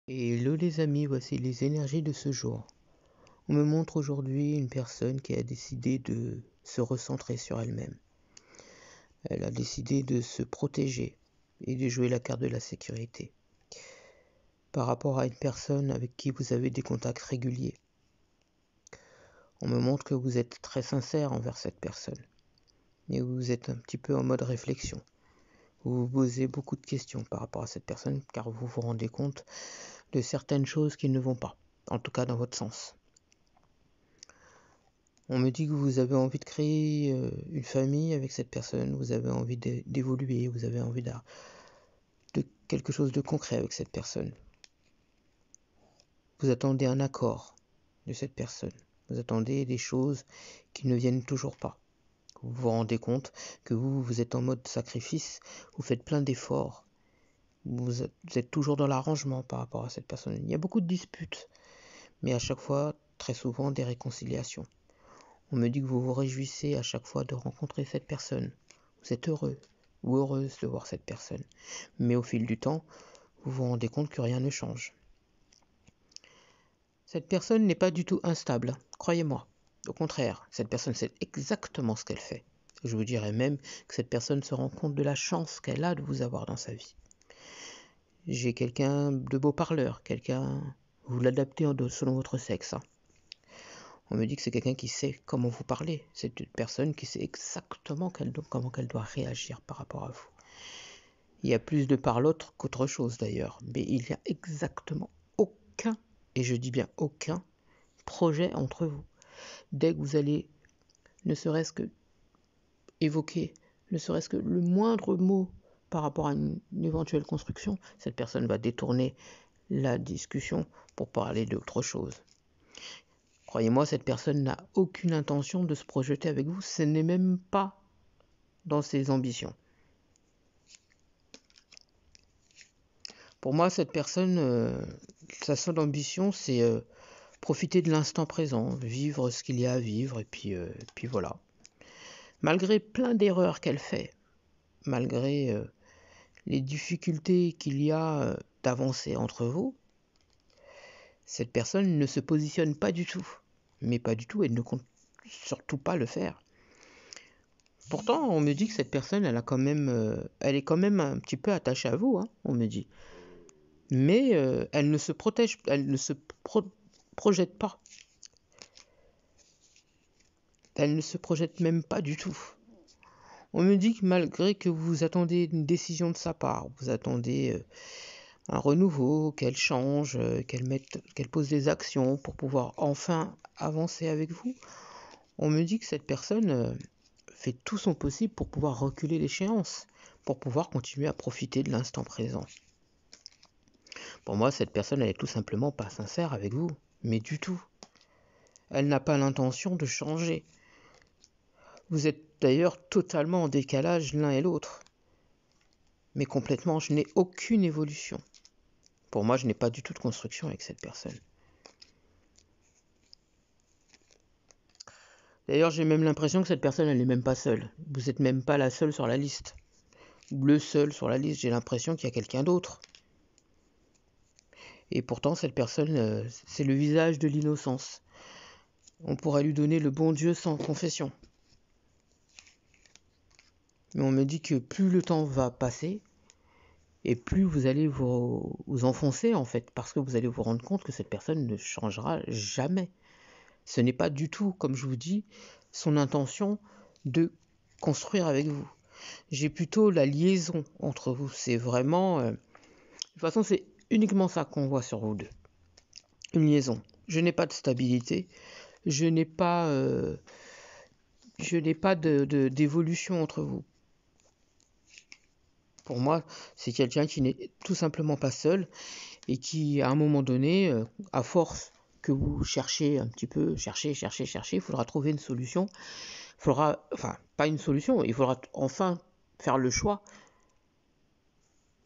Hello les amis, voici les énergies de ce jour. On me montre aujourd'hui une personne qui a décidé de se recentrer sur elle-même. Elle a décidé de se protéger et de jouer la carte de la sécurité. Par rapport à une personne avec qui vous avez des contacts réguliers. On me montre que vous êtes très sincère envers cette personne. Et vous êtes un petit peu en mode réflexion. Vous vous posez beaucoup de questions par rapport à cette personne car vous vous rendez compte de certaines choses qui ne vont pas, en tout cas dans votre sens. On me dit que vous avez envie de créer une famille avec cette personne, vous avez envie d'évoluer, vous avez envie de quelque chose de concret avec cette personne. Vous attendez un accord de cette personne, vous attendez des choses qui ne viennent toujours pas. Vous vous rendez compte que vous êtes en mode sacrifice, vous faites plein d'efforts, vous êtes toujours dans l'arrangement par rapport à cette personne. Il y a beaucoup de disputes, mais à chaque fois, très souvent, des réconciliations. On me dit que vous vous réjouissez à chaque fois de rencontrer cette personne. Vous êtes heureux ou heureuse de voir cette personne. Mais au fil du temps, vous vous rendez compte que rien ne change. Cette personne n'est pas du tout instable, croyez-moi. Au contraire, cette personne sait exactement ce qu'elle fait. Je vous dirais même que cette personne se rend compte de la chance qu'elle a de vous avoir dans sa vie. J'ai quelqu'un de beau parleur, vous l'adaptez selon votre sexe. On me dit que c'est quelqu'un qui sait comment vous parler. C'est une personne qui sait exactement comment elle doit réagir par rapport à vous. Il y a plus de par l'autre qu'autre chose d'ailleurs. Mais il n'y a exactement aucun, et je dis bien aucun, projet entre vous. Dès que vous allez, ne serait-ce que évoquer, ne serait-ce que le moindre mot par rapport à une éventuelle construction, cette personne va détourner la discussion pour parler d'autre chose. Croyez-moi, cette personne n'a aucune intention de se projeter avec vous, ce n'est même pas dans ses ambitions. Pour moi, cette personne, sa seule ambition, c'est profiter de l'instant présent, vivre ce qu'il y a à vivre, et puis voilà. Malgré plein d'erreurs qu'elle fait, malgré les difficultés qu'il y a d'avancer entre vous, cette personne ne se positionne pas du tout. Mais pas du tout, elle ne compte surtout pas le faire. Pourtant, on me dit que cette personne, elle est quand même un petit peu attachée à vous, hein, on me dit. Mais elle ne se projette pas. Elle ne se projette même pas du tout. On me dit que malgré que vous attendez une décision de sa part, vous attendez un renouveau, qu'elle change, qu'elle pose des actions pour pouvoir enfin avancer avec vous, on me dit que cette personne fait tout son possible pour pouvoir reculer l'échéance, pour pouvoir continuer à profiter de l'instant présent. Pour moi, cette personne, elle est tout simplement pas sincère avec vous, mais du tout. Elle n'a pas l'intention de changer. Vous êtes d'ailleurs totalement en décalage l'un et l'autre. Mais complètement, je n'ai aucune évolution. Pour moi, je n'ai pas du tout de construction avec cette personne. D'ailleurs, j'ai même l'impression que cette personne, elle n'est même pas seule. Vous n'êtes même pas la seule sur la liste. Ou le seul sur la liste, j'ai l'impression qu'il y a quelqu'un d'autre. Et pourtant, cette personne, c'est le visage de l'innocence. On pourrait lui donner le bon Dieu sans confession. Mais on me dit que plus le temps va passer, et plus vous allez vous enfoncer en fait, parce que vous allez vous rendre compte que cette personne ne changera jamais. Ce n'est pas du tout, comme je vous dis, son intention de construire avec vous. J'ai plutôt la liaison entre vous. C'est vraiment... de toute façon, c'est uniquement ça qu'on voit sur vous deux. Une liaison. Je n'ai pas de stabilité. Je n'ai pas d'évolution entre vous. Pour moi, c'est quelqu'un qui n'est tout simplement pas seul et qui, à un moment donné, à force que vous cherchez un petit peu, cherchez, il faudra trouver une solution. Pas une solution, il faudra enfin faire le choix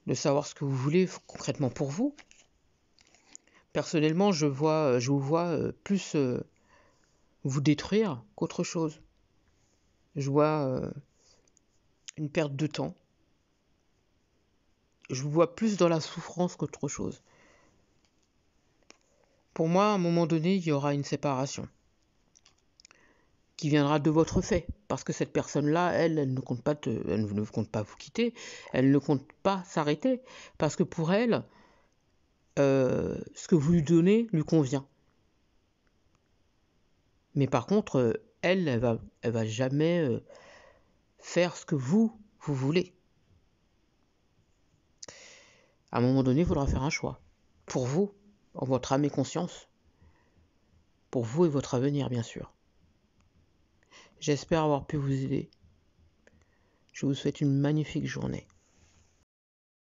de savoir ce que vous voulez concrètement pour vous. Personnellement, je vous vois plus vous détruire qu'autre chose. Je vois une perte de temps. Je vous vois plus dans la souffrance qu'autre chose. Pour moi, à un moment donné, il y aura une séparation qui viendra de votre fait, parce que cette personne-là, elle ne compte pas elle ne compte pas vous quitter, elle ne compte pas s'arrêter, parce que pour elle, ce que vous lui donnez lui convient. Mais par contre, elle va jamais faire ce que vous voulez. À un moment donné, il faudra faire un choix. Pour vous, en votre âme et conscience. Pour vous et votre avenir, bien sûr. J'espère avoir pu vous aider. Je vous souhaite une magnifique journée.